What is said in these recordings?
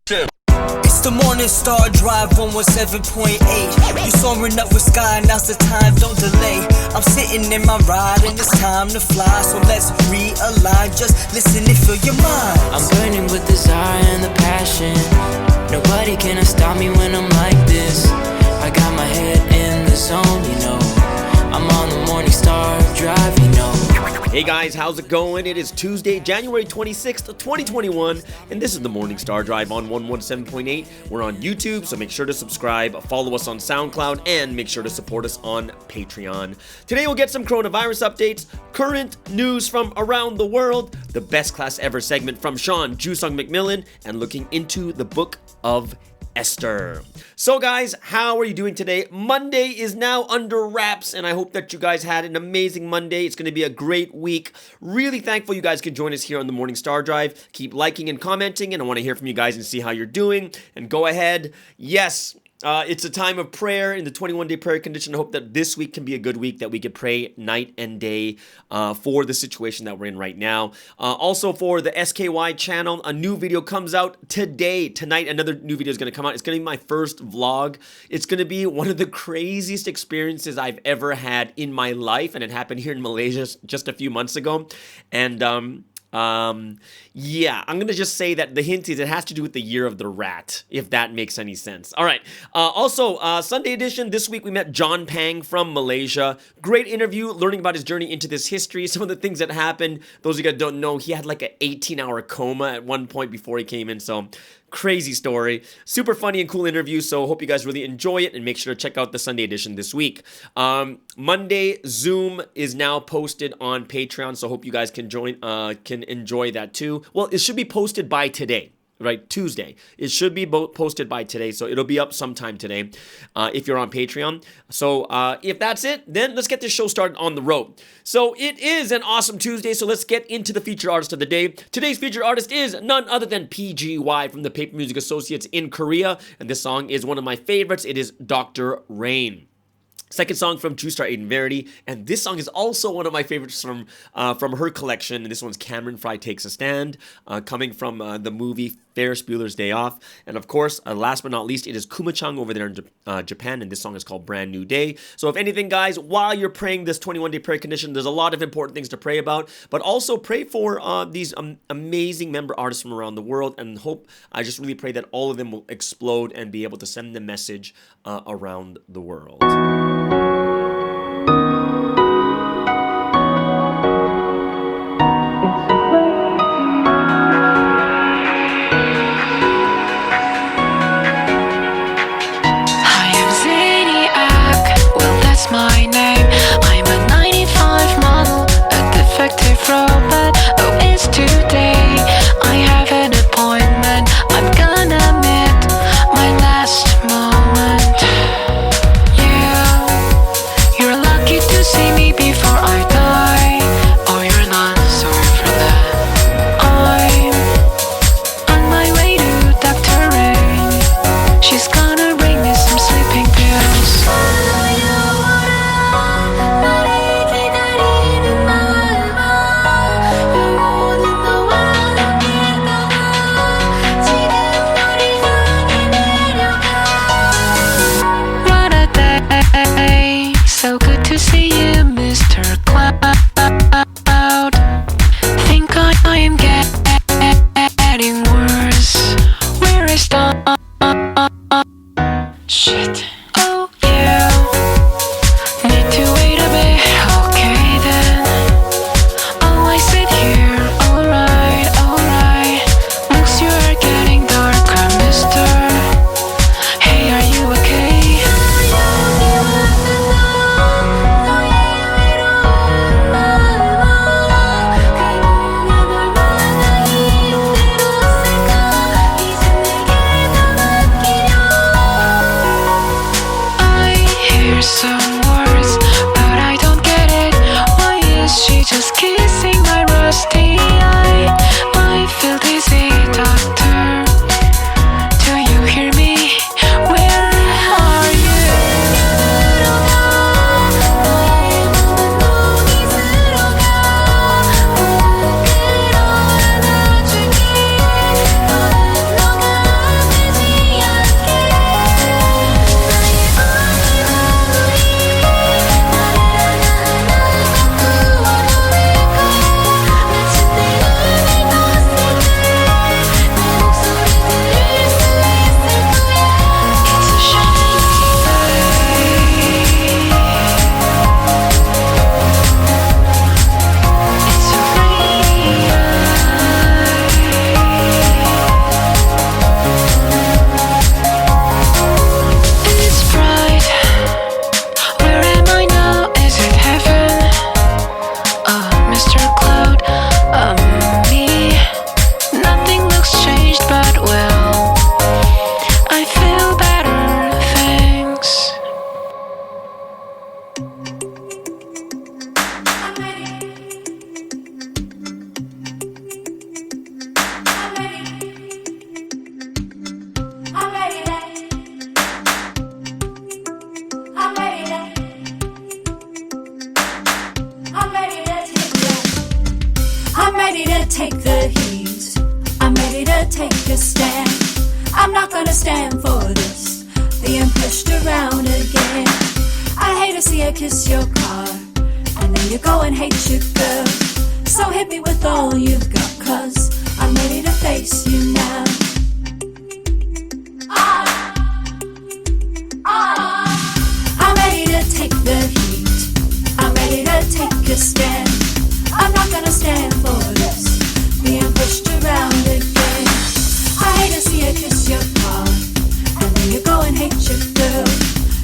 It's the Morning Star Drive 117.8. You soaring up with sky, now's the time, don't delay. I'm sitting in my ride and it's time to fly. So let's realign, just listen and fill your mind. I'm burning with desire and the passion. Nobody can stop me when I'm like this. I got my head in the zone, you know. I'm on the Morning Star Drive, you know. Hey guys, how's it going? It is Tuesday, January 26th, 2021, and this is the Morning Star Drive on 117.8. We're on YouTube, so make sure to subscribe, follow us on SoundCloud, and make sure to support us on Patreon. Today we'll get some coronavirus updates, current news from around the world, the best class ever segment from Sean Jusung McMillan, and looking into the book of Esther. So guys, how are you doing today? Monday is now under wraps, and I hope that you guys had an amazing Monday. It's going to be a great week. Really thankful you guys could join us here on the Morning Star Drive. Keep liking and commenting, and I want to hear from you guys and see how you're doing. And go ahead. Yes, it's a time of prayer in the 21-day prayer condition. I hope that this week can be a good week, that we could pray night and day for the situation that we're in right now. Also for the SKY channel, a new video comes out today. Tonight, another new video is going to come out. It's going to be my first vlog. It's going to be one of the craziest experiences I've ever had in my life, and it happened here in Malaysia just a few months ago. And yeah, I'm gonna just say that the hint is it has to do with the year of the rat, if that makes any sense. All right. Also, Sunday edition, this week we met John Pang from Malaysia. Great interview, learning about his journey into this history, some of the things that happened. Those of you guys don't know, he had like an 18-hour coma at one point before he came in, so crazy story. Super funny and cool interview, so hope you guys really enjoy it, and make sure to check out the Sunday edition this week. Monday, Zoom is now posted on Patreon, so hope you guys can join, can enjoy that too. Well, it should be posted by today. Right, Tuesday. It should be posted by today, so it'll be up sometime today if you're on Patreon. So if that's it, then let's get this show started on the road. So it is an awesome Tuesday, so let's get into the featured artist of the day. Today's featured artist is none other than PGY from the Paper Music Associates in Korea, and this song is one of my favorites. It is Dr. Rain. Second song from True Star Aiden Verity, and this song is also one of my favorites from her collection, and this one's Cameron Fry Takes a Stand, coming from the movie Ferris Bueller's Day Off. And of course, last but not least, it is Kumachang over there in Japan, and this song is called Brand New Day. So if anything, guys, while you're praying this 21-day prayer condition, there's a lot of important things to pray about, but also pray for these amazing member artists from around the world, and I just really pray that all of them will explode and be able to send the message around the world. My name, I'm a 95 model, a defective robot. Oh, it's today, I have an appointment. I'm gonna meet my last moment. You to take a stand. I'm not gonna stand for this, being pushed around again. I hate to see you kiss your car, and then you go and hate your girl. So hit me with all you've got, 'cause I'm ready to face you now. I'm ready to take the heat, I'm ready to take a stand. I'm not gonna stand for this, being pushed around again. I hate to see you kiss your car, and then you go and hate your girl.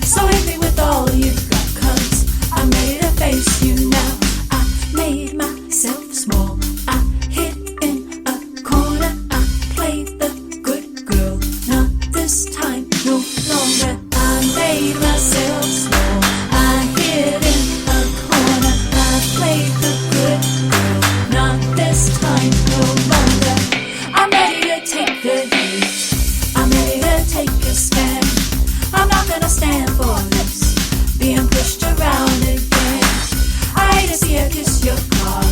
So hit me with all you've got, 'cause I'm ready to face you now. I made myself small, I hid in a corner, I played the good girl, not this time, no longer. I made myself small, I hid in a corner, I played the good girl, not this time, no longer. I'm ready to take the heat, I'm ready to take a stand. I'm not gonna stand for this, being pushed around again. I hate to see you kiss your car,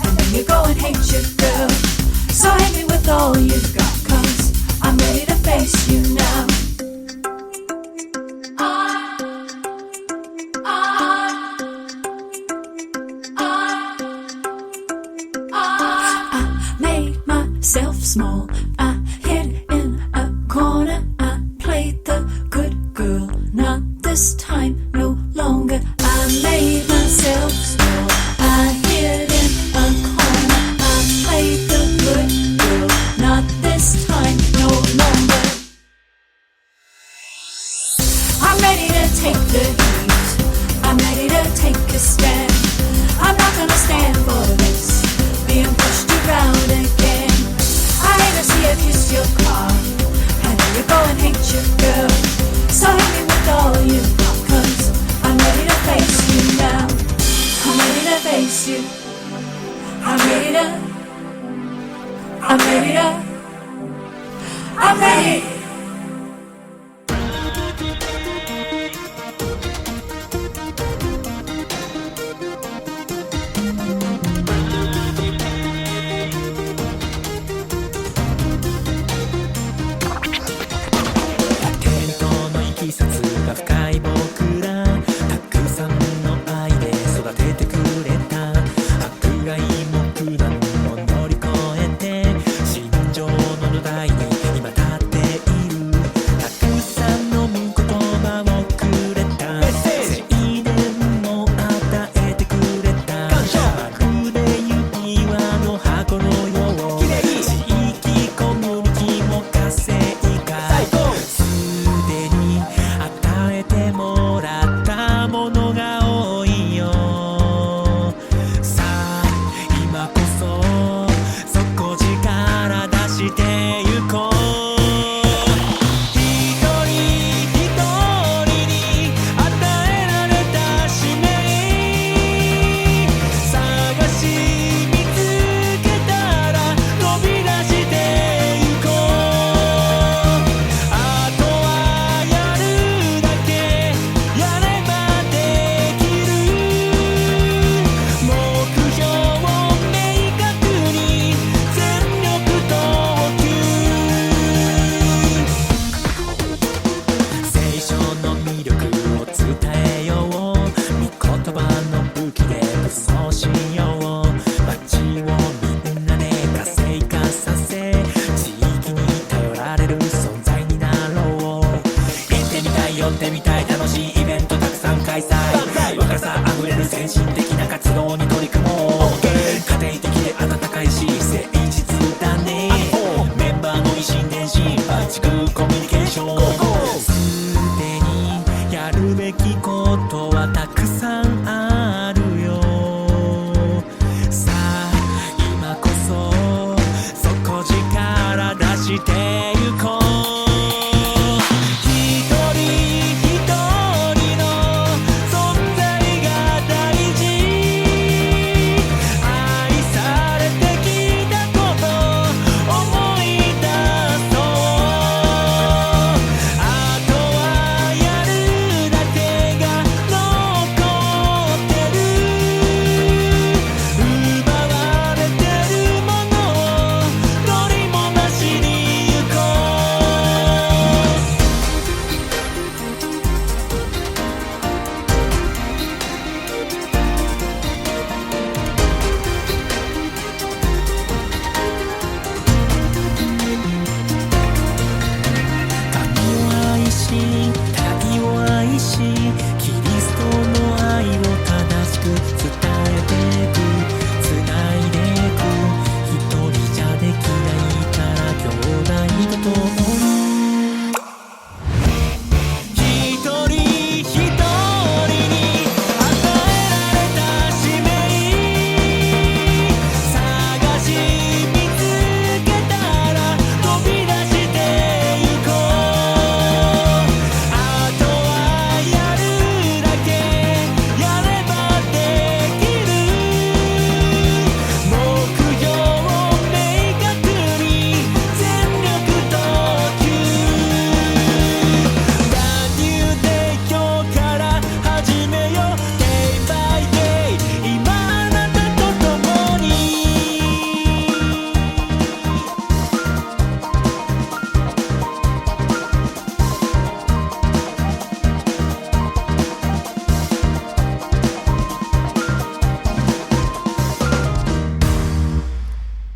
and then you go and hate your girl. So hit me with all you've got, 'cause I'm ready to face you now. I made myself small, I hid in a corner, I played the good girl, not this time, no longer. I made myself small, I hid in a corner, I played the good girl, not this time, no longer. I'm ready to take the heat, I'm ready to take a stand. I'm not gonna stand for this, being pushed around again. I hate to see you kiss your car, and then you go and hate your girl. So hit me with all you've got, 'cause I'm ready to face you now. I'm ready to face you, I'm ready to, I'm ready to, I'm ready.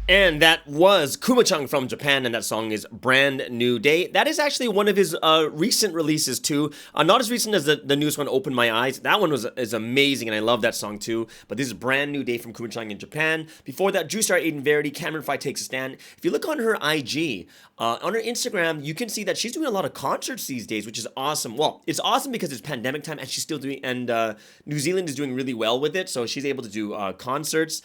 And that was Kumachang from Japan, and that song is Brand New Day. That is actually one of his recent releases too. Not as recent as the newest one, Open My Eyes. That one is amazing, and I love that song too. But this is Brand New Day from Kumachang in Japan. Before that, Juice Aiden Verity, Cameron Fry Takes a Stand. If you look on her IG, on her Instagram, you can see that she's doing a lot of concerts these days, which is awesome. Well, it's awesome because it's pandemic time, and she's still doing, and New Zealand is doing really well with it, so she's able to do concerts.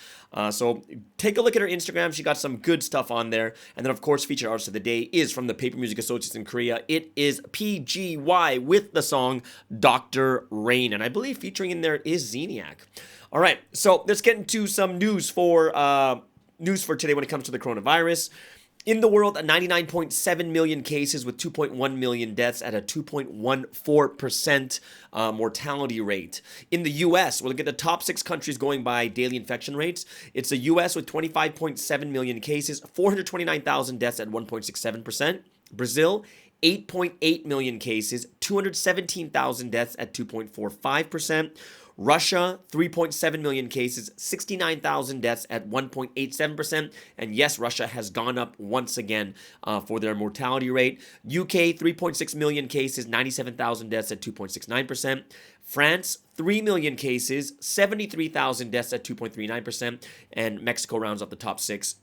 So take a look at her Instagram. She got some good stuff on there. And then, of course, featured artist of the day is from the Paper Music Associates in Korea. It is PGY with the song Dr. Rain. And I believe featuring in there is Zeniac. All right, so let's get into some news for today when it comes to the coronavirus. In the world, 99.7 million cases with 2.1 million deaths at a 2.14% mortality rate. In the U.S., we'll look at the top 6 countries going by daily infection rates. It's the U.S. with 25.7 million cases, 429,000 deaths at 1.67%. Brazil, 8.8 million cases, 217,000 deaths at 2.45%. Russia, 3.7 million cases, 69,000 deaths at 1.87%. And yes, Russia has gone up once again for their mortality rate. UK, 3.6 million cases, 97,000 deaths at 2.69%. France, 3 million cases, 73,000 deaths at 2.39%. And Mexico rounds up the top 6.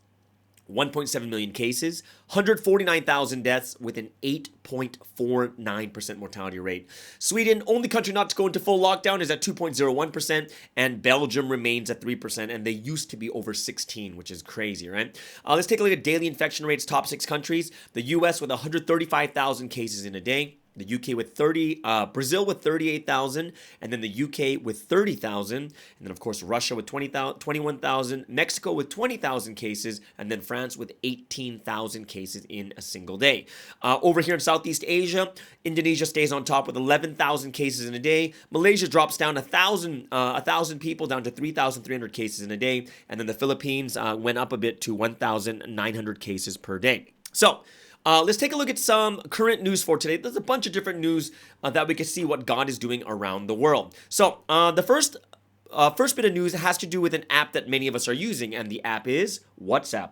1.7 million cases, 149,000 deaths with an 8.49% mortality rate. Sweden, only country not to go into full lockdown, is at 2.01%, and Belgium remains at 3%, and they used to be over 16, which is crazy, right? Let's take a look at daily infection rates, top 6 countries. The US with 135,000 cases in a day. The UK with Brazil with 38,000, and then the UK with 30,000, and then of course Russia with 21,000, Mexico with 20,000 cases, and then France with 18,000 cases in a single day. Over here in Southeast Asia, Indonesia stays on top with 11,000 cases in a day. Malaysia drops down 1,000 people down to 3,300 cases in a day, and then the Philippines went up a bit to 1,900 cases per day. So, let's take a look at some current news for today. There's a bunch of different news that we can see what God is doing around the world. So the first bit of news has to do with an app that many of us are using, and the app is WhatsApp.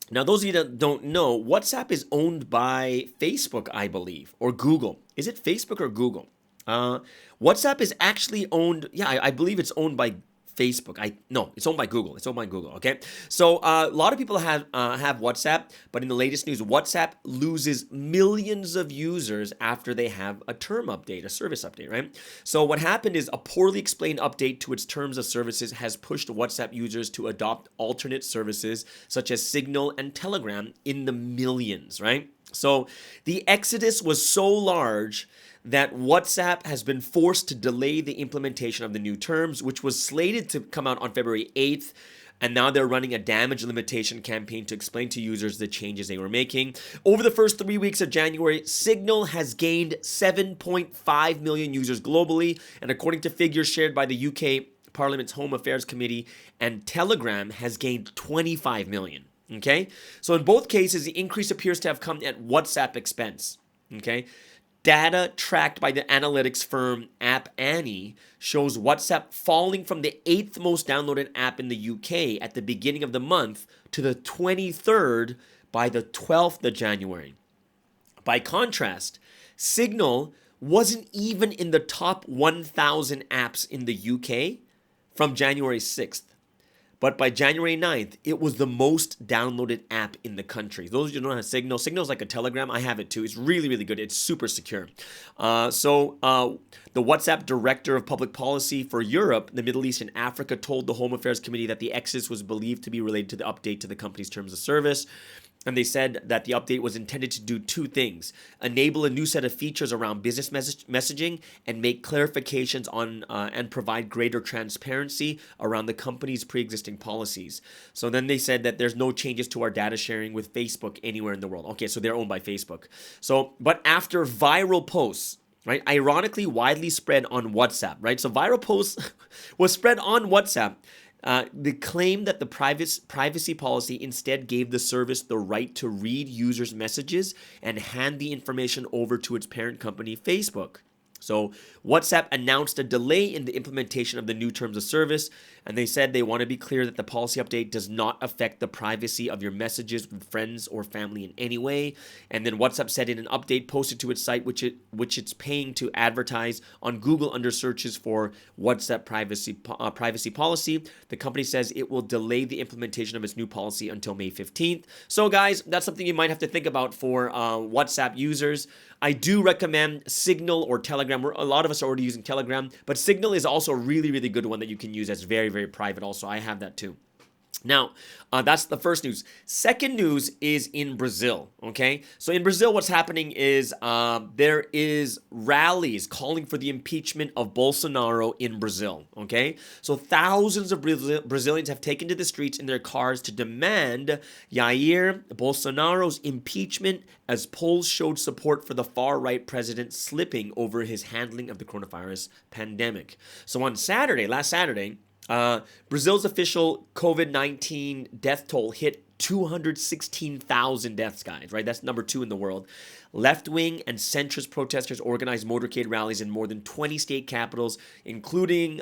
Now, those of you that don't know, WhatsApp is owned by Facebook, I believe, or Google. Is it Facebook or Google? WhatsApp is actually owned, I believe it's owned by Facebook. No, it's owned by Google. It's owned by Google, okay? So a lot of people have WhatsApp, but in the latest news, WhatsApp loses millions of users after they have a term update, a service update, right? So what happened is a poorly explained update to its terms of services has pushed WhatsApp users to adopt alternate services such as Signal and Telegram in the millions, right? So the exodus was so large that WhatsApp has been forced to delay the implementation of the new terms, which was slated to come out on February 8th. And now they're running a damage limitation campaign to explain to users the changes they were making. Over the first 3 weeks of January, Signal has gained 7.5 million users globally. And according to figures shared by the UK Parliament's Home Affairs Committee, and Telegram has gained 25 million. Okay? So in both cases, the increase appears to have come at WhatsApp expense. Okay? Data tracked by the analytics firm App Annie shows WhatsApp falling from the 8th most downloaded app in the UK at the beginning of the month to the 23rd by the 12th of January. By contrast, Signal wasn't even in the top 1,000 apps in the UK from January 6th. But by January 9th, it was the most downloaded app in the country. Those of you who don't have Signal, Signal's like a Telegram. I have it too. It's really, really good. It's super secure. The WhatsApp Director of Public Policy for Europe, the Middle East, and Africa told the Home Affairs Committee that the exodus was believed to be related to the update to the company's terms of service. And they said that the update was intended to do two things: enable a new set of features around business messaging and make clarifications on and provide greater transparency around the company's pre-existing policies. So then they said that there's no changes to our data sharing with Facebook anywhere in the world. Okay, so they're owned by Facebook. So, but after viral posts, right, ironically widely spread on WhatsApp, right? So viral posts was spread on WhatsApp. The claim that the privacy policy instead gave the service the right to read users' messages and hand the information over to its parent company, Facebook. So WhatsApp announced a delay in the implementation of the new terms of service, and they said they want to be clear that the policy update does not affect the privacy of your messages with friends or family in any way. And then WhatsApp said in an update posted to its site, which it's paying to advertise on Google under searches for WhatsApp privacy policy, the company says it will delay the implementation of its new policy until May 15th. So guys, that's something you might have to think about for WhatsApp users. I do recommend Signal or Telegram. A lot of us are already using Telegram, but Signal is also a really, really good one that you can use that's very, very private also. I have that too. Now, that's the first news. Second news is in Brazil, okay? So in Brazil, what's happening is there is rallies calling for the impeachment of Bolsonaro in Brazil, okay? So thousands of Brazilians have taken to the streets in their cars to demand Jair Bolsonaro's impeachment, as polls showed support for the far-right president slipping over his handling of the coronavirus pandemic. So on Saturday, last Saturday, Brazil's official COVID-19 death toll hit 216,000 deaths, guys, right? That's number 2 in the world. Left-wing and centrist protesters organized motorcade rallies in more than 20 state capitals, including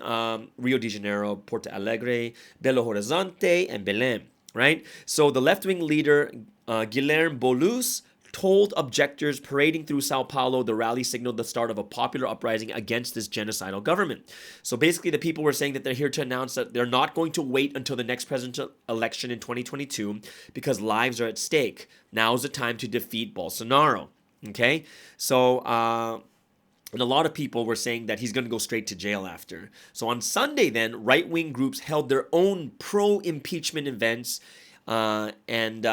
Rio de Janeiro, Porto Alegre, Belo Horizonte, and Belém, right? So the left-wing leader, Guilherme Boulos, told objectors parading through Sao Paulo the rally signaled the start of a popular uprising against this genocidal government. So basically the people were saying that they're here to announce that they're not going to wait until the next presidential election in 2022 because lives are at stake. Now's the time to defeat Bolsonaro. Okay? So, and a lot of people were saying that he's going to go straight to jail after. So on Sunday then, right-wing groups held their own pro-impeachment events and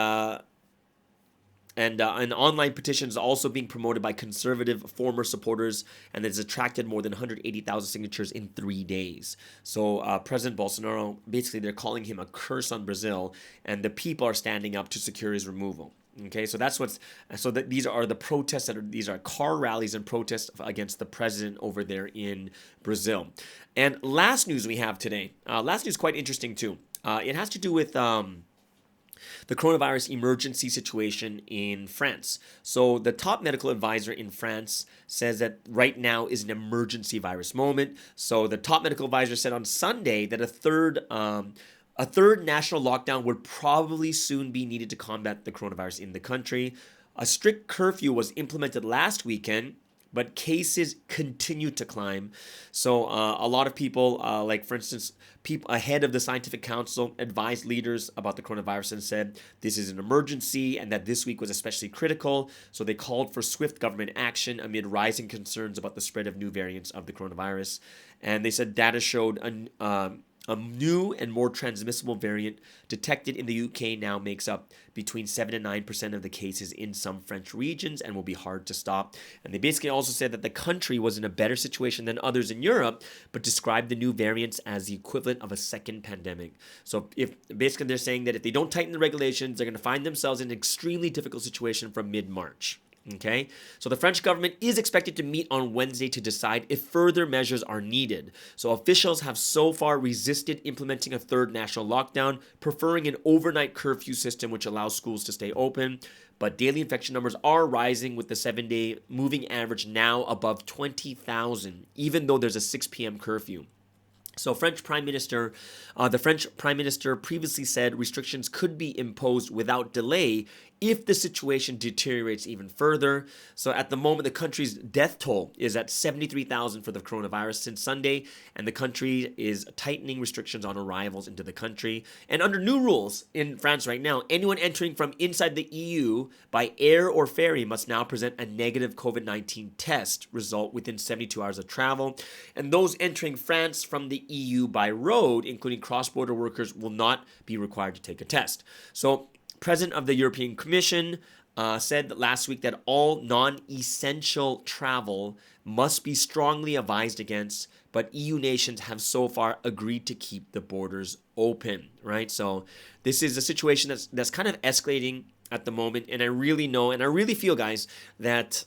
online petitions also being promoted by conservative former supporters, and it's attracted more than 180,000 signatures in 3 days. So President Bolsonaro, basically they're calling him a curse on Brazil, and the people are standing up to secure his removal. Okay, so these are the protests these are car rallies and protests against the president over there in Brazil. And last news we have today, last news quite interesting too. It has to do with the coronavirus emergency situation in France. So the top medical advisor in France says that right now is an emergency virus moment. So the top medical advisor said on Sunday that a third national lockdown would probably soon be needed to combat the coronavirus in the country. A strict curfew was implemented last weekend, but cases continue to climb. So a lot of people, like for instance, people ahead of the Scientific Council advised leaders about the coronavirus and said this is an emergency and that this week was especially critical. So they called for swift government action amid rising concerns about the spread of new variants of the coronavirus. And they said data showed a new and more transmissible variant detected in the UK now makes up between 7 and 9% of the cases in some French regions and will be hard to stop. And they basically also said that the country was in a better situation than others in Europe, but described the new variants as the equivalent of a second pandemic. So basically they're saying that if they don't tighten the regulations, they're going to find themselves in an extremely difficult situation from mid-March. Okay, so the French government is expected to meet on Wednesday to decide if further measures are needed. So officials have so far resisted implementing a third national lockdown, preferring an overnight curfew system which allows schools to stay open. But daily infection numbers are rising, with the 7-day moving average now above 20,000, even though there's a 6 p.m. curfew. So the French Prime Minister previously said restrictions could be imposed without delay if the situation deteriorates even further. So at the moment, the country's death toll is at 73,000 for the coronavirus since Sunday, and the country is tightening restrictions on arrivals into the country. And under new rules in France right now, anyone entering from inside the EU by air or ferry must now present a negative COVID-19 test result within 72 hours of travel. And those entering France from the EU by road, including cross-border workers, will not be required to take a test. So, President of the European Commission said last week that all non-essential travel must be strongly advised against, but EU nations have so far agreed to keep the borders open, right? So this is a situation that's kind of escalating at the moment, and I really know, and I really feel, guys, that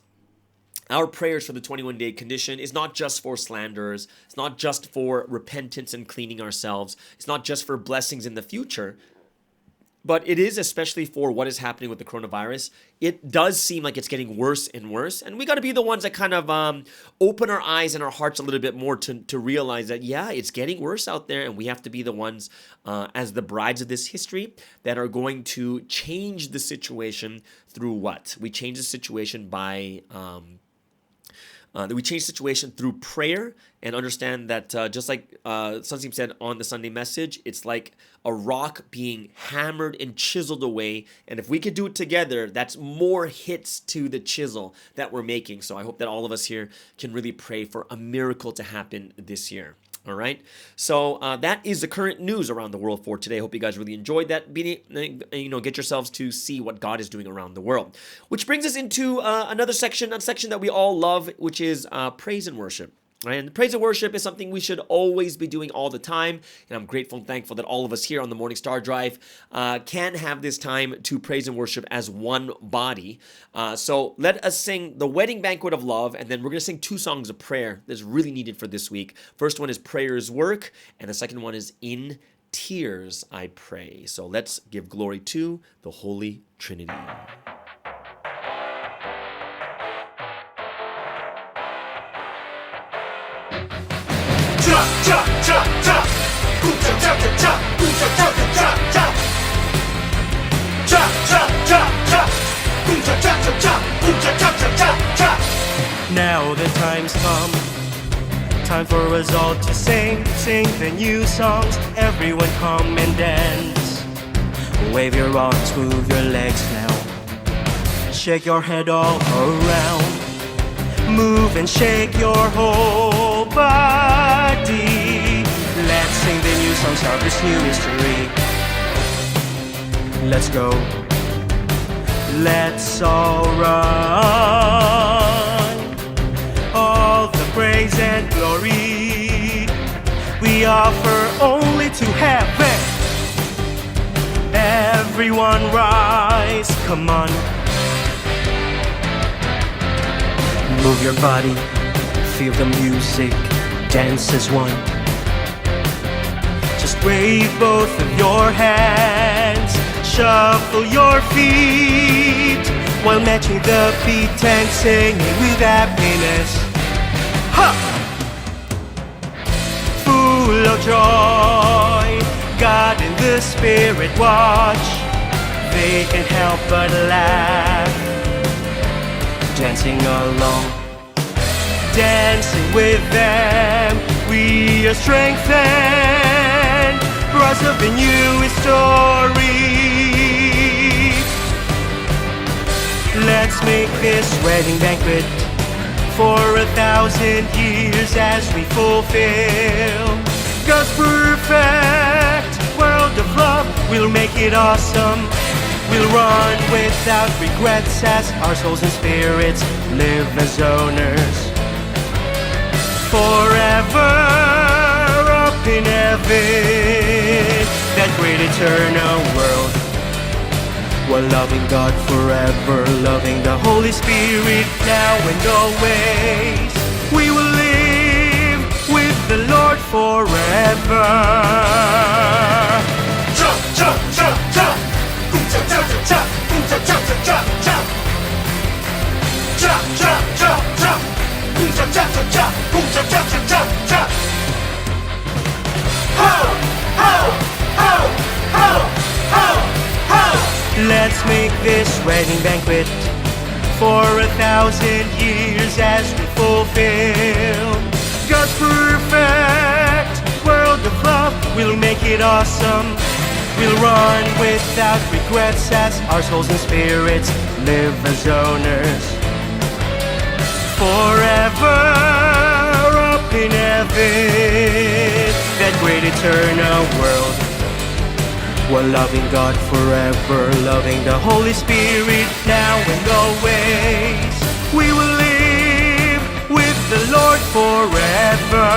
our prayers for the 21-day condition is not just for slanderers. It's not just for repentance and cleaning ourselves. It's not just for blessings in the future. But it is especially for what is happening with the coronavirus. It does seem like it's getting worse and worse. And we got to be the ones that kind of open our eyes and our hearts a little bit more to realize that, yeah, it's getting worse out there. And we have to be the ones as the brides of this history that are going to change the situation through what? We change the situation by... we change the situation through prayer and understand that just like Sunseem said on the Sunday message, it's like a rock being hammered and chiseled away. And if we could do it together, that's more hits to the chisel that we're making. So I hope that all of us here can really pray for a miracle to happen this year. All right. So that is the current news around the world for today. I hope you guys really enjoyed that. Get yourselves to see what God is doing around the world. Which brings us into another section, a section that we all love, which is praise and worship. Right? And praise and worship is something we should always be doing all the time. And I'm grateful and thankful that all of us here on the Morning Star Drive can have this time to praise and worship as one body. So let us sing the Wedding Banquet of Love, and then we're going to sing two songs of prayer that's really needed for this week. First one is Prayer's Work, and the second one is In Tears I Pray. So let's give glory to the Holy Trinity. Now the time's come, time for us all to sing the new songs. Everyone come and dance. Wave your arms, move your legs now. Shake your head all around. Move and shake your whole body. Let's sing the new songs of this new history. Let's go. Let's all run. All the praise and glory we offer only to heaven. Everyone rise, come on. Move your body, feel the music, dance as one. Just wave both of your hands, shuffle your feet, while matching the beat and singing with happiness. Ha! Full of joy, God and the Spirit watch. They can't help but laugh, dancing along. Dancing with them, we are strengthened, rise up in new story. Let's make this wedding banquet for 1,000 years as we fulfill God's perfect world of love. We'll make it awesome. We'll run without regrets as our souls and spirits live as owners. Forever up in heaven, that great eternal world. We're loving God forever, loving the Holy Spirit now and always. We will live with the Lord forever. Jump, jump, jump, jump. Jump, jump, jump, jump, jump, jump, jump, jump. Jump, jump, jump, jump. Jump, jump, jump, jump, jump, jump, jump, jump, jump. Ho, ho, ho, ho, ho, ho. Let's make this wedding banquet for 1,000 years as we fulfill God's perfect world of love. We'll make it awesome. We'll run without regrets as our souls and spirits live as owners forever up in heaven. That great eternal world, we're loving God forever, loving the Holy Spirit now and always. We will live with the Lord forever.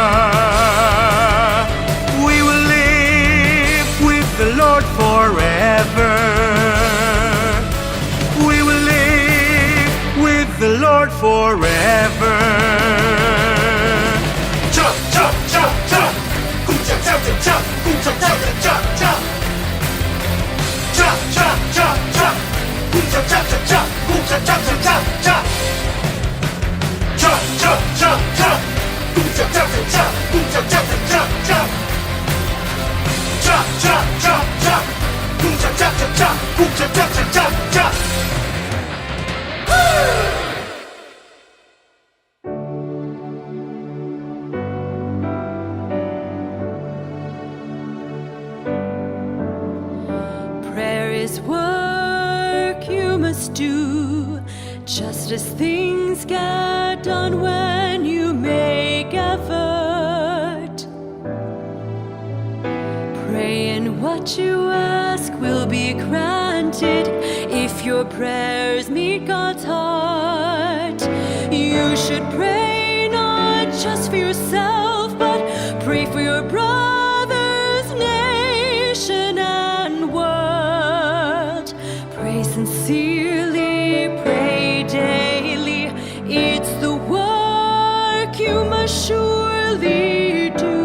We will live with the Lord forever. We will live with the Lord forever. Cha cha cha cha, cha cha cha cha, cha cha cha cha. Cha cha cha cha, cha cha cha cha, cha cha cha cha cha. Cha cha cha cha, cha cha cha cha, cha cha cha cha. Cha cha cha cha, cha cha cha cha, cha cha cha cha. Prayer is work you must do, just as things get done when you make effort. Pray and what you ask will be granted if your prayers meet God's heart. You should pray not just for yourself, but pray for your brothers, nation, and world. Pray sincerely, pray daily. It's the work you must surely do.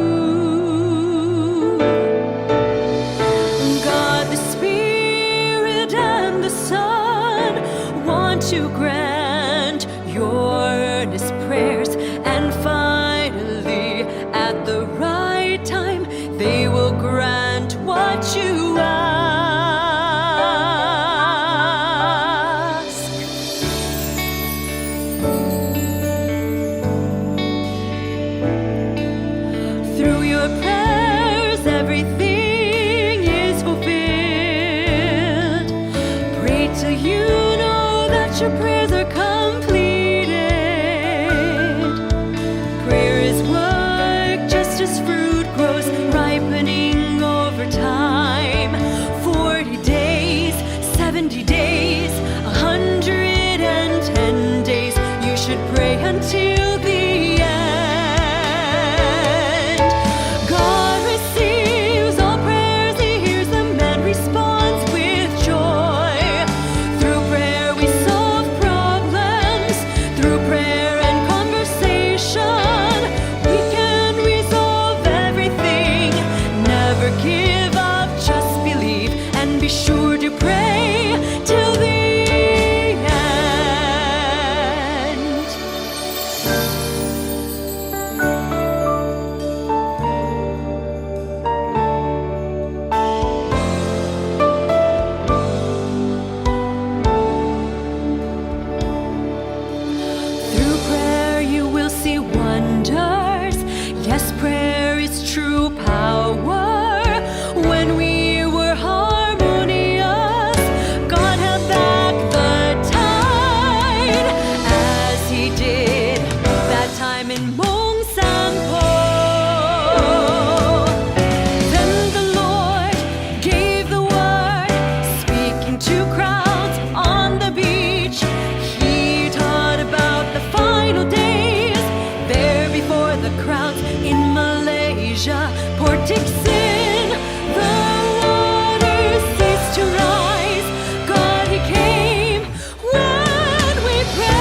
God the Spirit and the Son want to grant your earnest prayers, and finally, at the right time, they will grant what you ask. Through your prayers, everything is fulfilled. Pray till you know that your prayers are completed. Prayer is work just as fruit grows, ripening over time. 40 days, 70 days, 110 days. You should pray until the end. God receives all prayers, He hears them and responds with joy. Through prayer we solve problems. Through prayer and conversation, we can resolve everything. Never give up, just believe and be sure to pray till the end. Through prayer you will see wonders. Yes, prayer is true power. When we were harmonious, God held back the tide, as He did that time in Mong Sampo. Then the Lord gave the word, speaking to crowds on the beach. He taught about the final days there before the crowds in Malaysia. Port Dickson, the waters ceased to rise. God, He came when we prayed.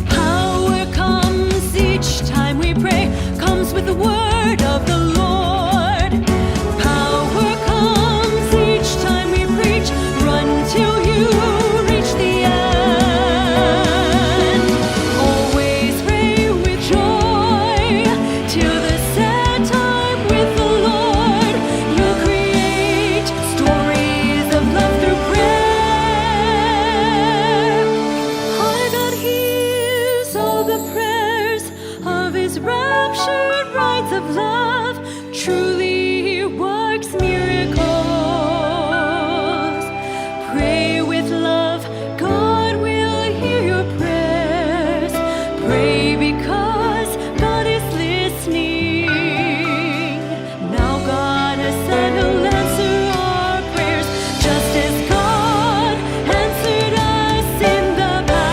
Power comes each time we pray, comes with the word of the Lord. Power comes each time we preach, run till you reach the end. Always pray with joy. of love truly works miracles. Pray with love, God will hear your prayers. Pray because God is listening. Now God has said He'll answer our prayers, just as God answered us in the past.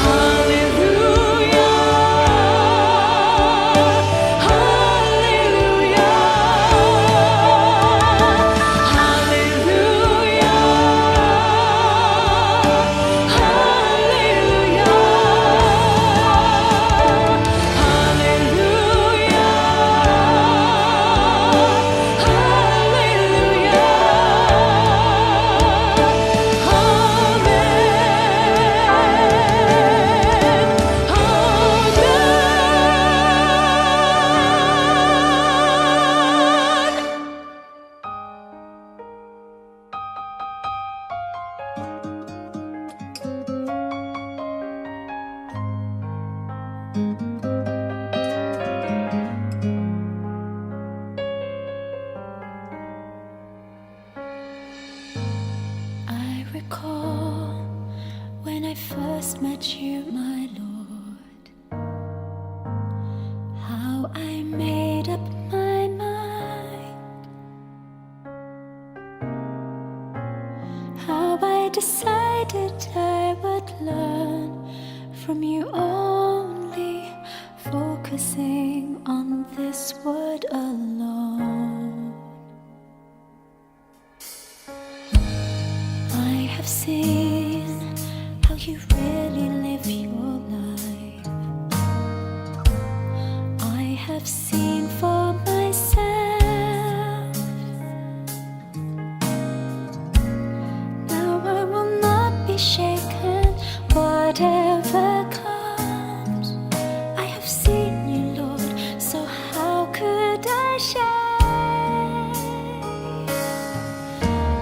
Hallelujah, hallelujah, I recall when I first met you, my Lord, how I made up my mind, how I decided I would learn from you only, focusing on this word alone. I have seen how you really live your life. I have seen for myself. Now I will not be shaken, whatever comes. I have seen you, Lord, so how could I share?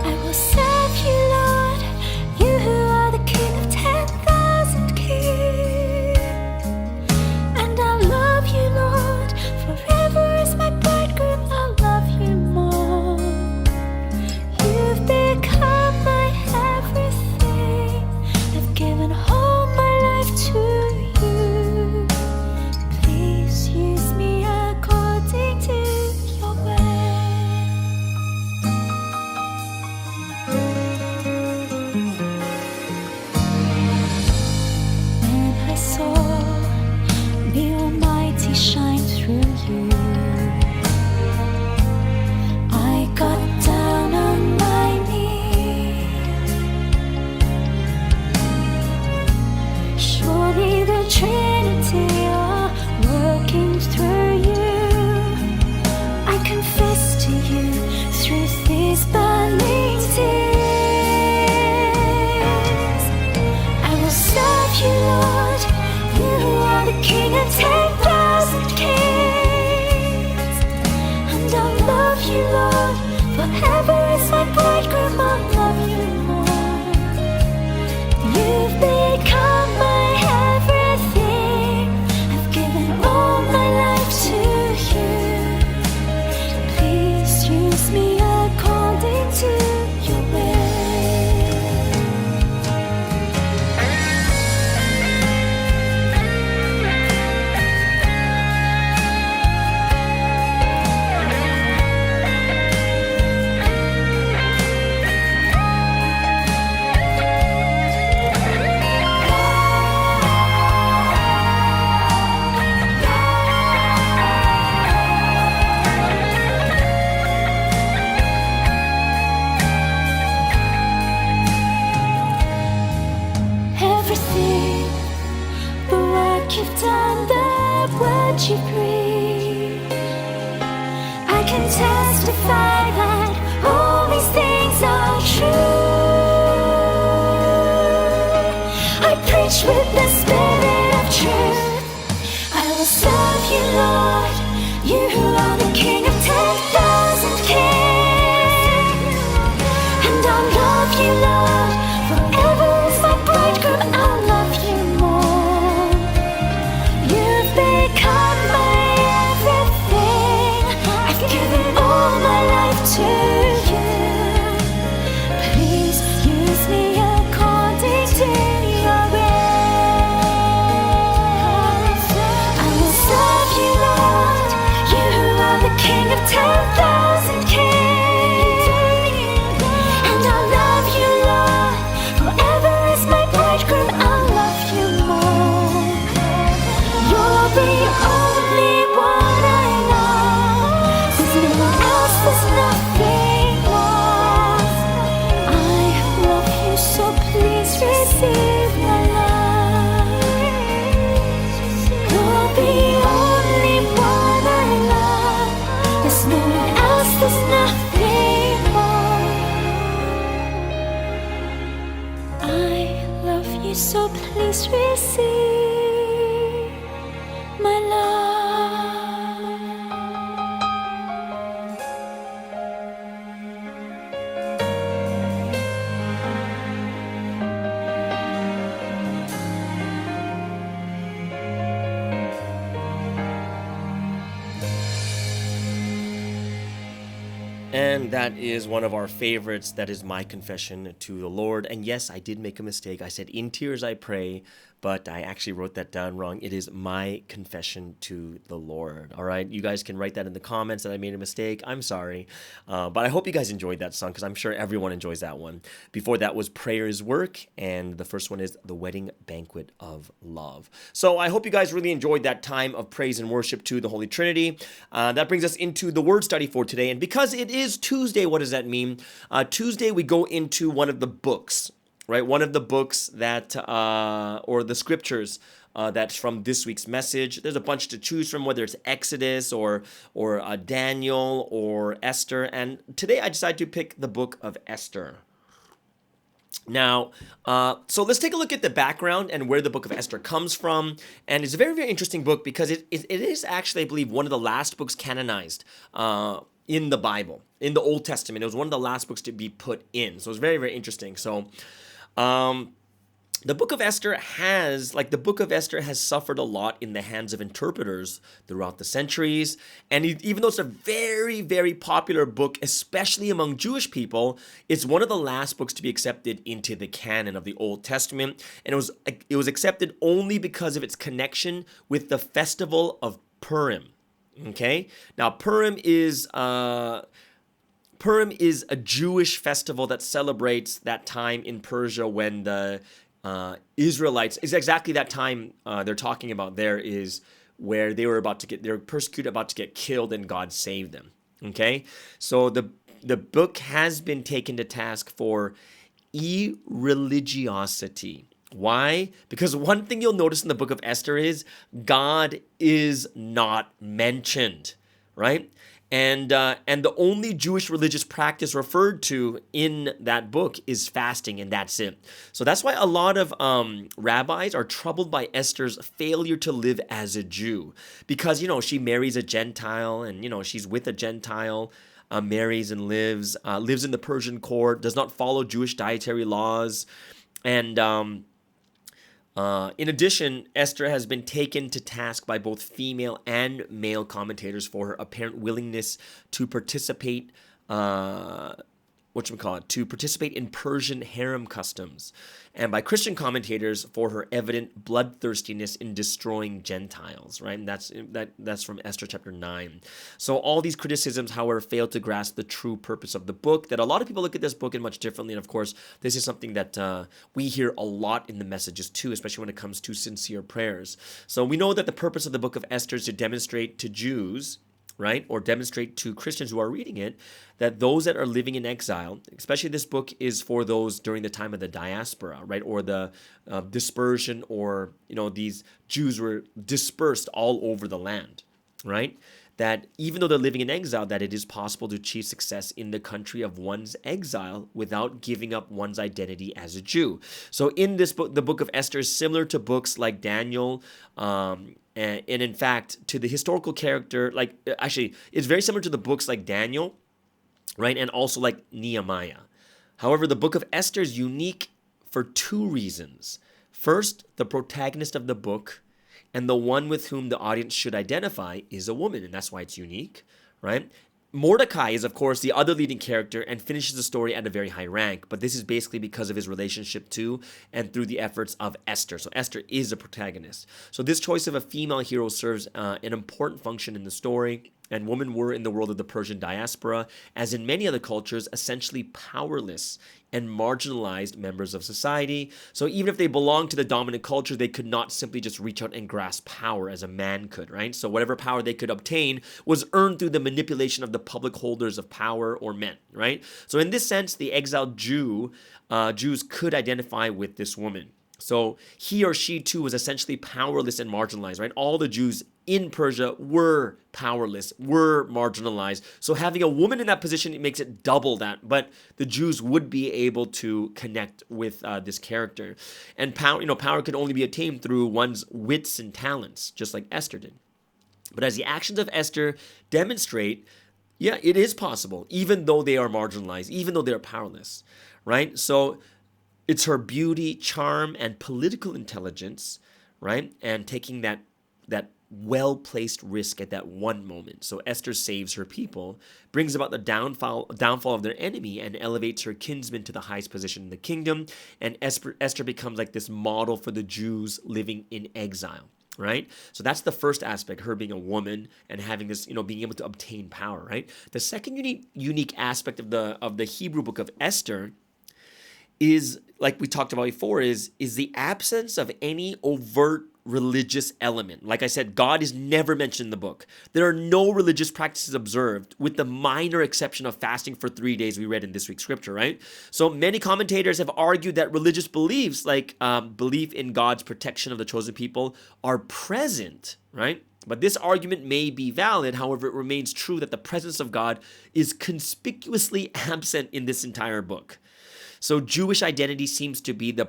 I will serve you, Lord, you who are the King of 10,000 kings. And I'll love you, Lord, forever as my bridegroom. I'll love you more. You've become my everything. I've given all my life to you. Please use me according to your way. When I saw the Almighty shine through you, I got down on my knees. Surely the Trinity are working through you. I confess to you through these burning tears. I will serve you, Lord, you who are the King of 10,000 kings. And I'll love you, Lord, forever as my bridegroom. I'll love you more. You've become my everything. I've given all my life to you. Please use me according to your will. Everything, the work you've done, the word you breathe, I can testify that all these things are true. I preach with the Spirit of truth. I will serve you, Lord, you who are the King of 10,000 kings. And I'll love you, Lord, forever as my bridegroom. I'll love you more. And that is one of our favorites. That is my confession to the Lord. And yes, I did make a mistake. I said, "In tears I pray," but I actually wrote that down wrong. It is my confession to the Lord. All right. You guys can write that in the comments that I made a mistake. I'm sorry. But I hope you guys enjoyed that song because I'm sure everyone enjoys that one. Before that was Prayer's Work. And the first one is The Wedding Banquet of Love. So I hope you guys really enjoyed that time of praise and worship to the Holy Trinity. That brings us into the word study for today. And because it is Tuesday, what does that mean? Tuesday, we go into one of the books. Right, one of the books that, or the scriptures that's from this week's message. There's a bunch to choose from, whether it's Exodus or Daniel or Esther. And today I decided to pick the book of Esther. Now, so let's take a look at the background and where the book of Esther comes from. And it's a very, very interesting book because it is actually, I believe, one of the last books canonized in the Bible, in the Old Testament. It was one of the last books to be put in. So it's very, very interesting. So the book of Esther has suffered a lot in the hands of interpreters throughout the centuries. And even though it's a very, very popular book, especially among Jewish people, it's one of the last books to be accepted into the canon of the Old Testament. And it was accepted only because of its connection with the festival of Purim. Okay? Now, Purim is a Jewish festival that celebrates that time in Persia when the Israelites, is exactly that time they're talking about there, is where they're persecuted, about to get killed, and God saved them. Okay? So the book has been taken to task for irreligiosity. Why? Because one thing you'll notice in the book of Esther is God is not mentioned, right? And the only Jewish religious practice referred to in that book is fasting, and that's it. So that's why a lot of rabbis are troubled by Esther's failure to live as a Jew, because she marries a Gentile, and she's with a Gentile, marries and lives in the Persian court, does not follow Jewish dietary laws, and in addition, Esther has been taken to task by both female and male commentators for her apparent willingness to participate in Persian harem customs, and by Christian commentators for her evident bloodthirstiness in destroying Gentiles, right? And that's from Esther chapter 9. So all these criticisms, however, fail to grasp the true purpose of the book, that a lot of people look at this book in much differently. And of course, this is something that we hear a lot in the messages too, especially when it comes to sincere prayers. So we know that the purpose of the book of Esther is to demonstrate to Jews, right, or demonstrate to Christians who are reading it, that those that are living in exile, especially this book is for those during the time of the diaspora, right, or the dispersion, or these Jews were dispersed all over the land, right, that even though they're living in exile, that it is possible to achieve success in the country of one's exile without giving up one's identity as a Jew. So in this book, the book of Esther is similar to books like Daniel, and in fact, to the historical character, it's very similar to the books like Daniel, right, and also like Nehemiah. However, the book of Esther is unique for two reasons. First, the protagonist of the book and the one with whom the audience should identify is a woman, and that's why it's unique, right? Mordecai is, of course, the other leading character and finishes the story at a very high rank, but this is basically because of his relationship to and through the efforts of Esther. So Esther is a protagonist. So this choice of a female hero serves an important function in the story, and women were in the world of the Persian diaspora, as in many other cultures, essentially powerless and marginalized members of society. So even if they belonged to the dominant culture, they could not simply just reach out and grasp power as a man could, right? So whatever power they could obtain was earned through the manipulation of the public holders of power or men, right? So in this sense, the exiled Jews could identify with this woman. So he or she too was essentially powerless and marginalized, right? All the Jews in Persia were powerless, were marginalized. So having a woman in that position, it makes it double that. But the Jews would be able to connect with this character. And power could only be attained through one's wits and talents, just like Esther did. But as the actions of Esther demonstrate, yeah, it is possible, even though they are marginalized, even though they are powerless, right? So it's her beauty, charm, and political intelligence, right? And taking that well-placed risk at that one moment. So Esther saves her people, brings about the downfall of their enemy, and elevates her kinsmen to the highest position in the kingdom. And Esther becomes like this model for the Jews living in exile. Right? So that's the first aspect, her being a woman and having this, being able to obtain power, right? The second unique aspect of the Hebrew book of Esther is, like we talked about before, is the absence of any overt religious element. Like I said, God is never mentioned in the book. There are no religious practices observed, with the minor exception of fasting for 3 days we read in this week's scripture, right? So many commentators have argued that religious beliefs, like belief in God's protection of the chosen people, are present, right? But this argument may be valid. However, it remains true that the presence of God is conspicuously absent in this entire book. So Jewish identity seems to be the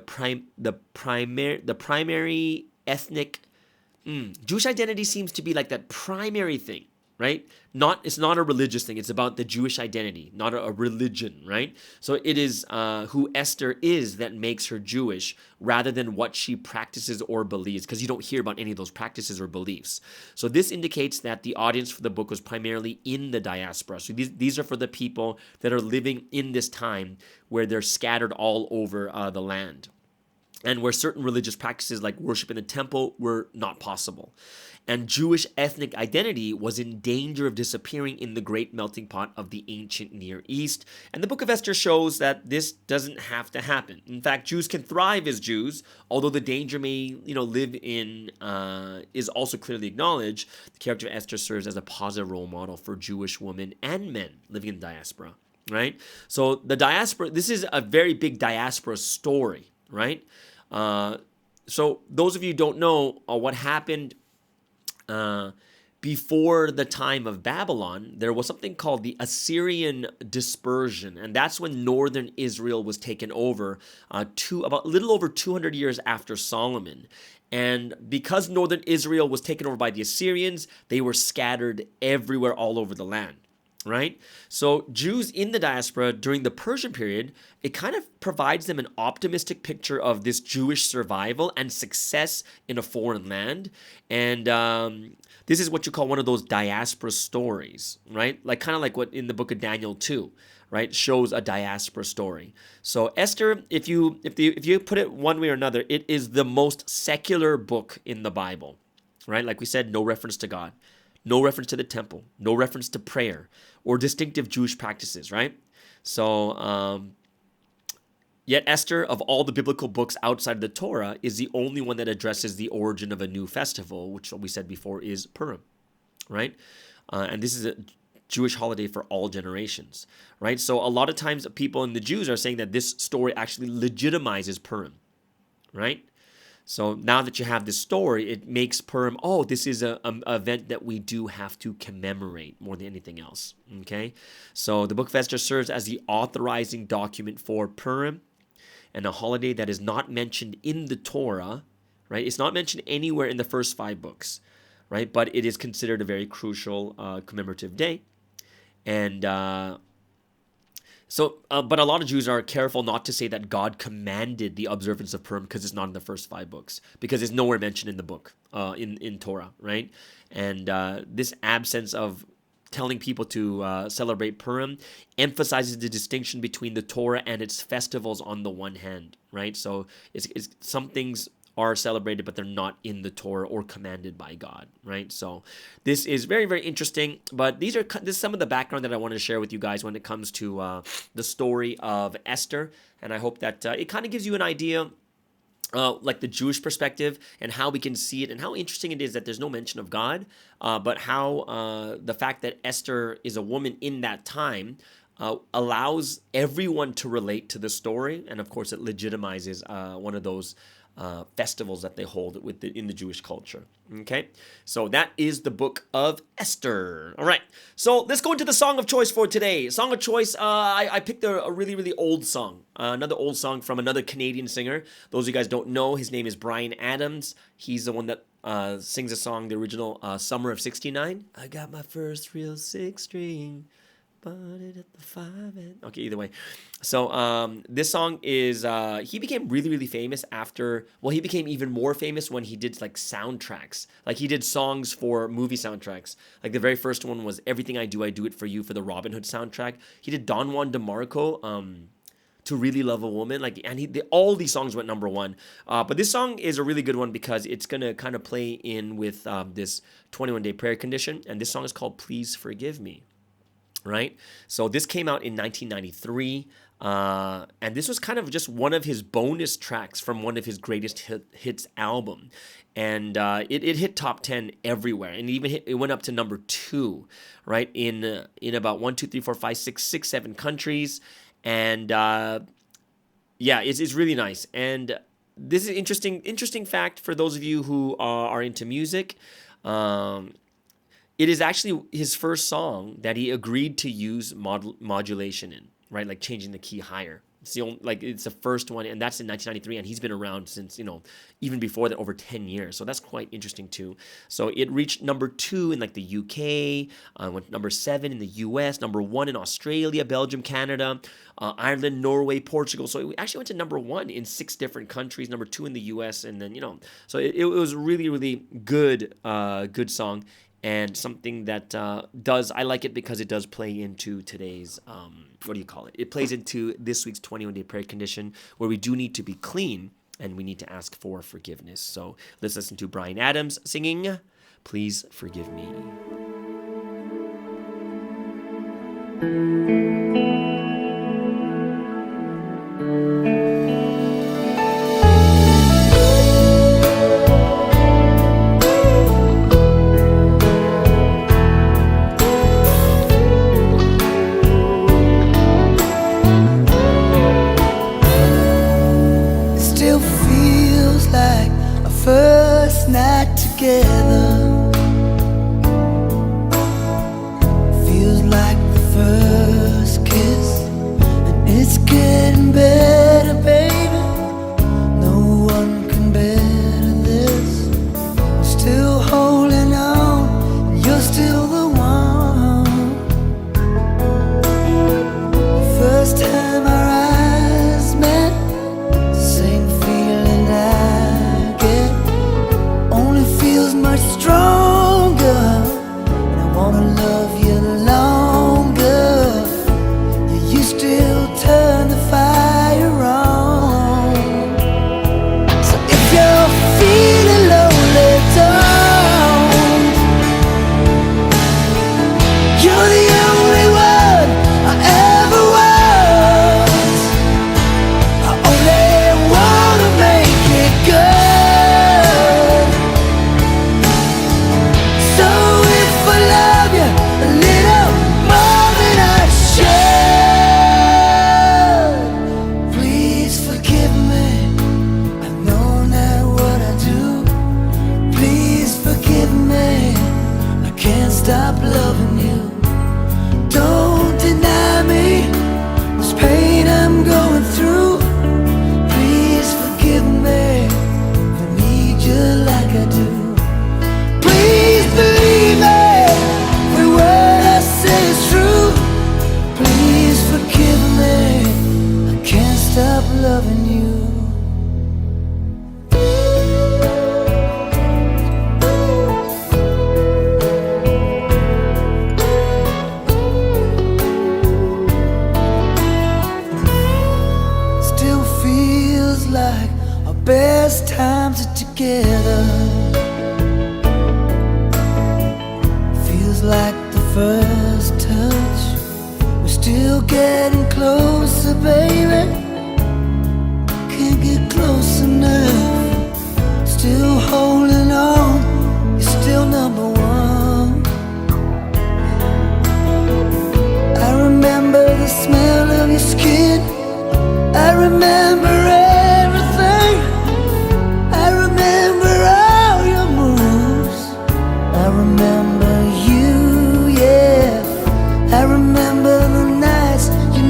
primary ethnic. Jewish identity seems to be like that primary thing, right? It's not a religious thing. It's about the Jewish identity, not a religion, right? So it is who Esther is that makes her Jewish, rather than what she practices or believes, because you don't hear about any of those practices or beliefs. So this indicates that the audience for the book was primarily in the diaspora. So these are for the people that are living in this time where they're scattered all over the land, and where certain religious practices like worship in the temple were not possible. And Jewish ethnic identity was in danger of disappearing in the great melting pot of the ancient Near East. And the book of Esther shows that this doesn't have to happen. In fact, Jews can thrive as Jews, although the danger may, live in, is also clearly acknowledged. The character of Esther serves as a positive role model for Jewish women and men living in the diaspora, right? So the diaspora, this is a very big diaspora story, right? So those of you who don't know what happened before the time of Babylon, there was something called the Assyrian dispersion, and that's when northern Israel was taken over about a little over 200 years after Solomon. And because northern Israel was taken over by the Assyrians, they were scattered everywhere all over the land. Right? So Jews in the diaspora during the Persian period, it kind of provides them an optimistic picture of this Jewish survival and success in a foreign land. And this is what you call one of those diaspora stories, right? Kind of like what in the book of Daniel 2, right? Shows a diaspora story. So Esther, if you put it one way or another, it is the most secular book in the Bible, right? Like we said, no reference to God. No reference to the temple, no reference to prayer or distinctive Jewish practices, right? So, yet Esther, of all the biblical books outside of the Torah, is the only one that addresses the origin of a new festival, which we said before is Purim, right? And this is a Jewish holiday for all generations, right? So a lot of times people and the Jews are saying that this story actually legitimizes Purim, right? So now that you have this story, it makes Purim, this is an event that we do have to commemorate more than anything else, okay? So the book of Esther serves as the authorizing document for Purim, and a holiday that is not mentioned in the Torah, right? It's not mentioned anywhere in the first 5 books, right? But it is considered a very crucial commemorative day. And but a lot of Jews are careful not to say that God commanded the observance of Purim because it's not in the first 5 books, because it's nowhere mentioned in the book, in Torah, right? And this absence of telling people to celebrate Purim emphasizes the distinction between the Torah and its festivals on the one hand, right? So it's some things are celebrated, but they're not in the Torah or commanded by God, right? So this is very, very interesting, but this is some of the background that I wanted to share with you guys when it comes to the story of Esther, and I hope that it kind of gives you an idea like the Jewish perspective and how we can see it, and how interesting it is that there's no mention of God, but how the fact that Esther is a woman in that time allows everyone to relate to the story, and of course it legitimizes one of those festivals that they hold in the Jewish culture. Okay, so that is the book of Esther. All right, so let's go into the song of choice for today. Song of choice, I picked a really, really old song, another old song from another Canadian singer. Those of you guys don't know, his name is Bryan Adams. He's the one that sings the song, the original Summer of '69. I got my first real 6-string Bought it at the 5 and... Okay, either way. So this song is... he became really, really famous after... Well, he became even more famous when he did like soundtracks. Like he did songs for movie soundtracks. Like the very first one was Everything I Do It For You for the Robin Hood soundtrack. He did Don Juan DeMarco... To Really Love a Woman, like, and all these songs went number one. But this song is a really good one because it's gonna kind of play in with this 21-day prayer condition, and this song is called "Please Forgive Me." Right? So this came out in 1993, and this was kind of just one of his bonus tracks from one of his greatest hits album, and it hit top 10 everywhere, and it went up to number 2, right, in about 1, 2, 3, 4, 5, 6, 7 countries. And yeah, it's really nice. And this is interesting fact for those of you who are into music. It is actually his first song that he agreed to use modulation in, right? Like changing the key higher. It's the first one, and that's in 1993, and he's been around since, even before that, over 10 years. So that's quite interesting too. So it reached number 2 in like the UK, went number 7 in the US, number 1 in Australia, Belgium, Canada, Ireland, Norway, Portugal. So it actually went to number 1 in 6 different countries, number 2 in the US, and then so it was really, really good song. And something that I like it because it does play into today's, what do you call it? It plays into this week's 21-day prayer condition, where we do need to be clean and we need to ask for forgiveness. So let's listen to Bryan Adams singing, "Please Forgive Me." First night together feels like the first kiss, and it's getting better, baby. No one can better this. I'm still holding on, and you're still the one. The first time our eyes met, the same feeling I get. Only feels much stronger, and I wanna love you longer. Yeah, you still turn the fire on. So if you're feeling lonely, don't. You're the only one I ever was. I only wanna make it good. Stop loving you. Don't deny me this pain I'm going through. Please forgive me. I need you like I do. Please believe me. Every word I say is true. Please forgive me. I can't stop loving you. Best times are together. Feels like the first touch. We're still getting closer, baby. Can't get close enough. Still holding on. You're still number 1. I remember the smell of your skin. I remember everything. I remember all your moves. I remember you, yeah. I remember the nights you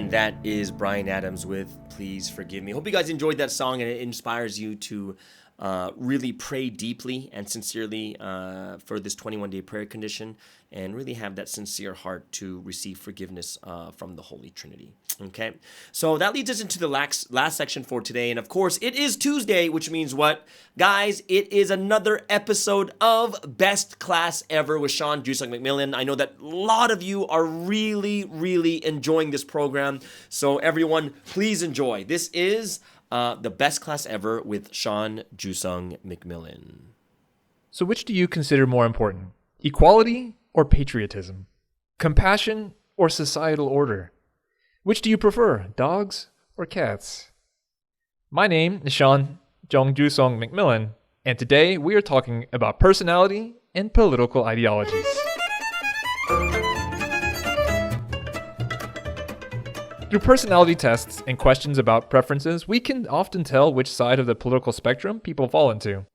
And that is Bryan Adams with Please Forgive Me. Hope you guys enjoyed that song and it inspires you to really pray deeply and sincerely for this 21-day prayer condition and really have that sincere heart to receive forgiveness from the Holy Trinity. Okay, so that leads us into the last section for today. And of course, it is Tuesday, which means what? Guys, it is another episode of Best Class Ever with Sean Jusung McMillan. I know that a lot of you are really, really enjoying this program. So everyone, please enjoy. This is the Best Class Ever with Sean Jusung McMillan. So which do you consider more important? Equality or patriotism? Compassion or societal order? Which do you prefer, dogs or cats? My name is Sean Jusung McMillan, and today we are talking about personality and political ideologies. Through personality tests and questions about preferences, we can often tell which side of the political spectrum people fall into.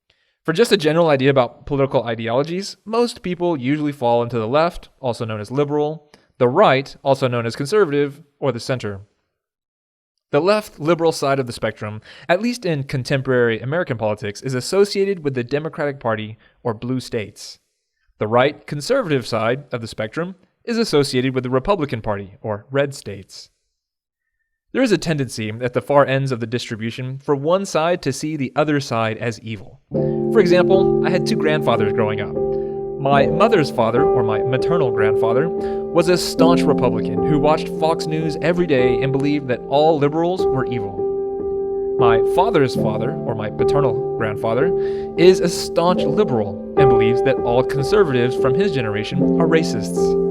For just a general idea about political ideologies, most people usually fall into the left, also known as liberal, the right, also known as conservative, or the center. The left liberal side of the spectrum, at least in contemporary American politics, is associated with the Democratic Party or blue states. The right conservative side of the spectrum is associated with the Republican Party or red states. There is a tendency at the far ends of the distribution for one side to see the other side as evil. For example, I had two grandfathers growing up. My mother's father, or my maternal grandfather, was a staunch Republican who watched Fox News every day and believed that all liberals were evil. My father's father, or my paternal grandfather, is a staunch liberal and believes that all conservatives from his generation are racists.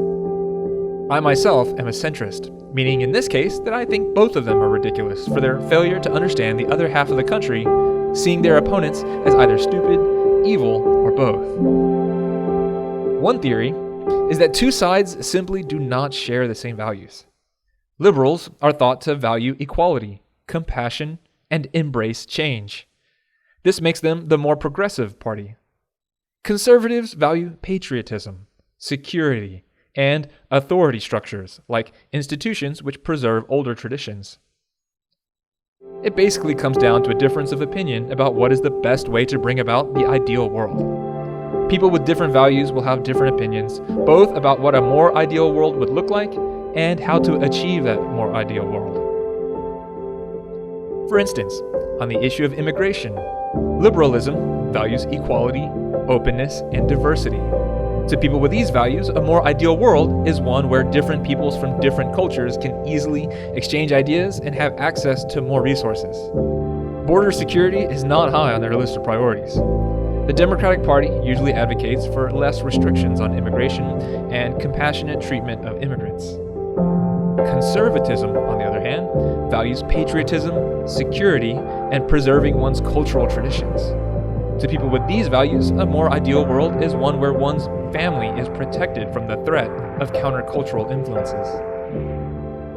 I myself am a centrist, meaning in this case that I think both of them are ridiculous for their failure to understand the other half of the country, seeing their opponents as either stupid, evil, or both. One theory is that two sides simply do not share the same values. Liberals are thought to value equality, compassion, and embrace change. This makes them the more progressive party. Conservatives value patriotism, security, and authority structures, like institutions which preserve older traditions. It basically comes down to a difference of opinion about what is the best way to bring about the ideal world. People with different values will have different opinions, both about what a more ideal world would look like and how to achieve that more ideal world. For instance, on the issue of immigration, liberalism values equality, openness, and diversity. To people with these values, a more ideal world is one where different peoples from different cultures can easily exchange ideas and have access to more resources. Border security is not high on their list of priorities. The Democratic Party usually advocates for less restrictions on immigration and compassionate treatment of immigrants. Conservatism, on the other hand, values patriotism, security, and preserving one's cultural traditions. To people with these values, a more ideal world is one where one's family is protected from the threat of countercultural influences.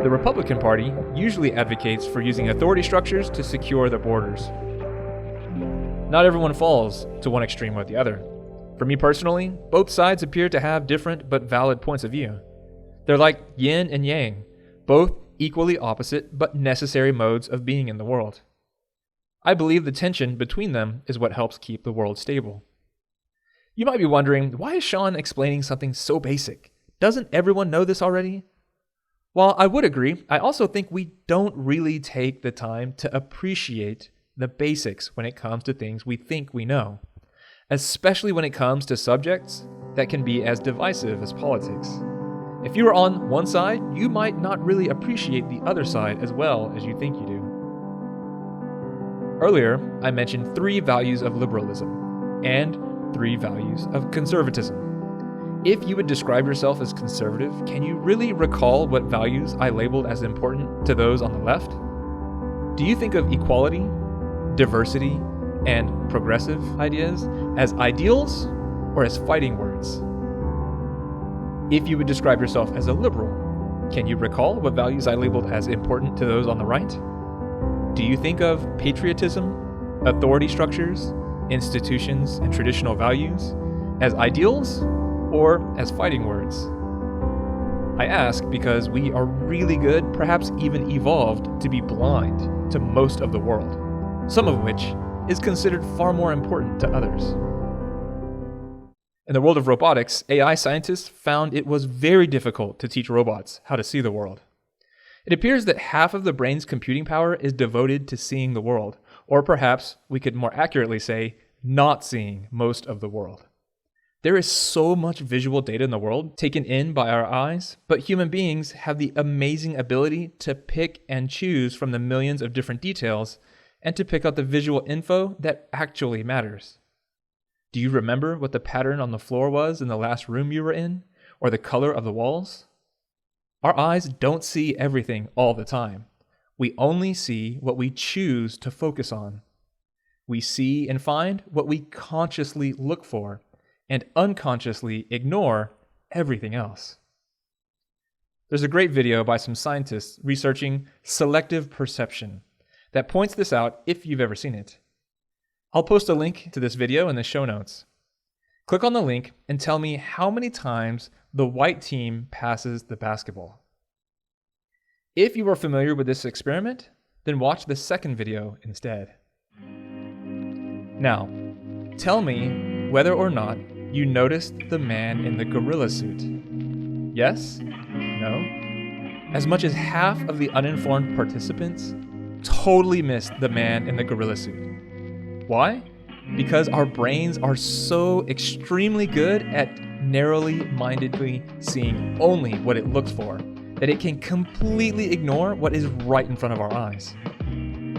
The Republican Party usually advocates for using authority structures to secure the borders. Not everyone falls to one extreme or the other. For me personally, both sides appear to have different but valid points of view. They're like yin and yang, both equally opposite but necessary modes of being in the world. I believe the tension between them is what helps keep the world stable. You might be wondering, why is Sean explaining something so basic? Doesn't everyone know this already? While I would agree, I also think we don't really take the time to appreciate the basics when it comes to things we think we know, especially when it comes to subjects that can be as divisive as politics. If you are on one side, you might not really appreciate the other side as well as you think you do. Earlier, I mentioned 3 values of liberalism and 3 values of conservatism. If you would describe yourself as conservative, can you really recall what values I labeled as important to those on the left? Do you think of equality, diversity, and progressive ideas as ideals or as fighting words? If you would describe yourself as a liberal, can you recall what values I labeled as important to those on the right? Do you think of patriotism, authority structures, institutions, and traditional values as ideals or as fighting words? I ask because we are really good, perhaps even evolved, to be blind to most of the world, some of which is considered far more important to others. In the world of robotics, AI scientists found it was very difficult to teach robots how to see the world. It appears that half of the brain's computing power is devoted to seeing the world, or perhaps we could more accurately say, not seeing most of the world. There is so much visual data in the world taken in by our eyes, but human beings have the amazing ability to pick and choose from the millions of different details and to pick out the visual info that actually matters. Do you remember what the pattern on the floor was in the last room you were in, or the color of the walls? Our eyes don't see everything all the time. We only see what we choose to focus on. We see and find what we consciously look for, and unconsciously ignore everything else. There's a great video by some scientists researching selective perception that points this out if you've ever seen it. I'll post a link to this video in the show notes. Click on the link and tell me how many times the white team passes the basketball. If you are familiar with this experiment, then watch the second video instead. Now, tell me whether or not you noticed the man in the gorilla suit. Yes? No? As much as half of the uninformed participants totally missed the man in the gorilla suit. Why? Because our brains are so extremely good at narrowly mindedly seeing only what it looks for that it can completely ignore what is right in front of our eyes.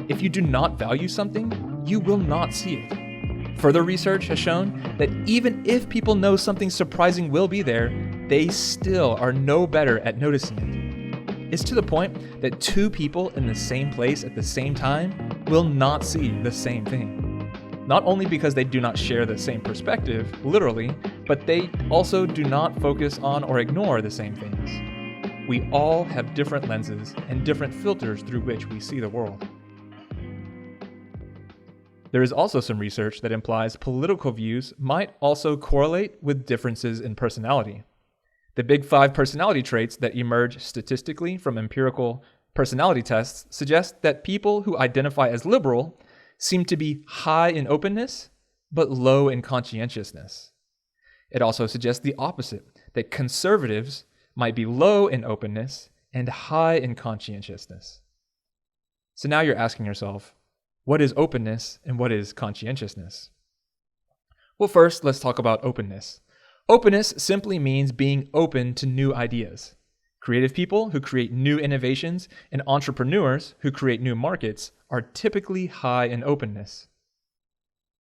If you do not value something, you will not see it. Further research has shown that even if people know something surprising will be there, they still are no better at noticing it. It's to the point that two people in the same place at the same time will not see the same thing. Not only because they do not share the same perspective, literally, but they also do not focus on or ignore the same things. We all have different lenses and different filters through which we see the world. There is also some research that implies political views might also correlate with differences in personality. The big 5 personality traits that emerge statistically from empirical personality tests suggest that people who identify as liberal seem to be high in openness, but low in conscientiousness. It also suggests the opposite, that conservatives might be low in openness and high in conscientiousness. So now you're asking yourself, what is openness and what is conscientiousness? Well, first, let's talk about openness. Openness simply means being open to new ideas. Creative people who create new innovations and entrepreneurs who create new markets are typically high in openness.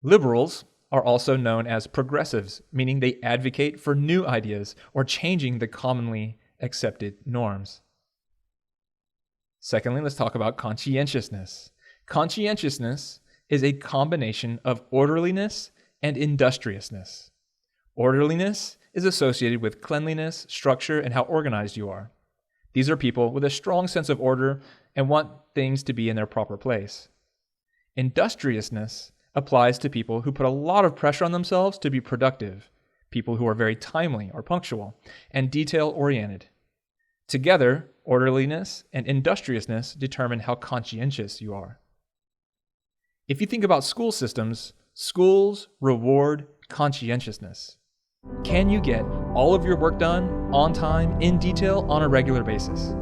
Liberals are also known as progressives, meaning they advocate for new ideas or changing the commonly accepted norms. Secondly, let's talk about conscientiousness. Conscientiousness is a combination of orderliness and industriousness. Orderliness is associated with cleanliness, structure, and how organized you are. These are people with a strong sense of order and want things to be in their proper place. Industriousness applies to people who put a lot of pressure on themselves to be productive, people who are very timely or punctual, and detail-oriented. Together, orderliness and industriousness determine how conscientious you are. If you think about school systems, schools reward conscientiousness. Can you get all of your work done on time, in detail, on a regular basis?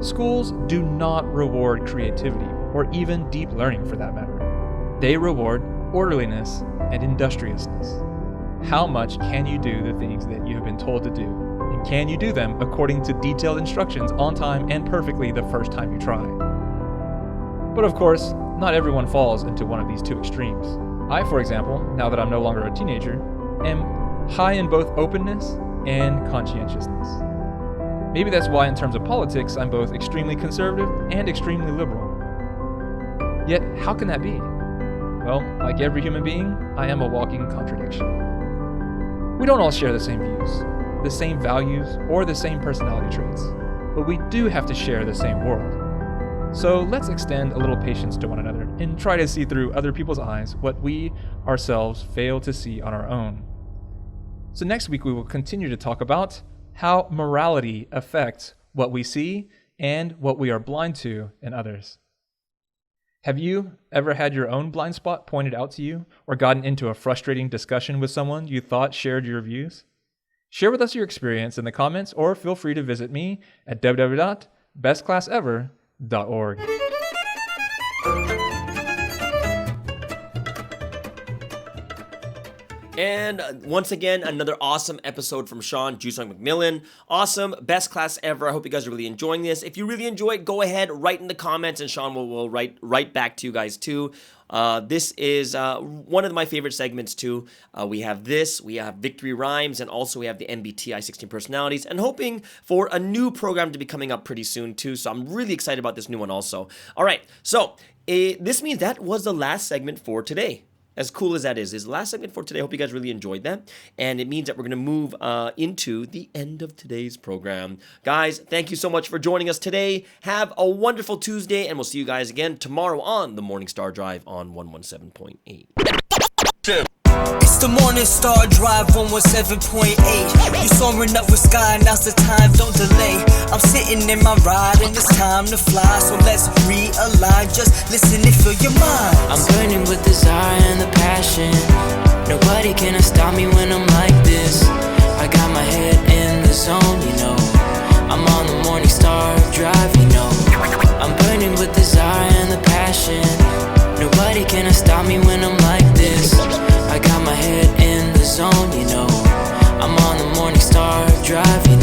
Schools do not reward creativity or even deep learning for that matter. They reward orderliness and industriousness. How much can you do the things that you have been told to do? And can you do them according to detailed instructions on time and perfectly the first time you try? But of course, not everyone falls into one of these two extremes. I, for example, now that I'm no longer a teenager, am high in both openness and conscientiousness. Maybe that's why in terms of politics, I'm both extremely conservative and extremely liberal. Yet, how can that be? Well, like every human being, I am a walking contradiction. We don't all share the same views, the same values, or the same personality traits, but we do have to share the same world. So let's extend a little patience to one another and try to see through other people's eyes what we ourselves fail to see on our own. So next week we will continue to talk about how morality affects what we see and what we are blind to in others. Have you ever had your own blind spot pointed out to you or gotten into a frustrating discussion with someone you thought shared your views? Share with us your experience in the comments or feel free to visit me at www.bestclassever.org. And once again, another awesome episode from Sean Jusong McMillan. Awesome, best class ever. I hope you guys are really enjoying this. If you really enjoy it, go ahead, write in the comments, and Sean will write back to you guys too. This is one of my favorite segments too. We have Victory Rhymes, and also we have the MBTI 16 personalities, and hoping for a new program to be coming up pretty soon too. So I'm really excited about this new one also. All right, so this means that was the last segment for today. As cool as that is the last segment for today. I hope you guys really enjoyed that. And it means that we're going to move into the end of today's program. Guys, thank you so much for joining us today. Have a wonderful Tuesday, and we'll see you guys again tomorrow on the Morning Star Drive on 117.8. It's the Morning Star Drive 117.8. You soaring up with sky, now's the time, don't delay. I'm sitting in my ride and it's time to fly. So let's realign, just listen and feel your mind. I'm burning with desire and the passion. Nobody can stop me when I'm like this. I got my head in the zone, you know. I'm on the Morning Star Drive, you know. I'm burning with desire and the passion. Nobody can stop me when I'm like this. I got my head in the zone, you know. I'm on the Morning Star Drive, you know.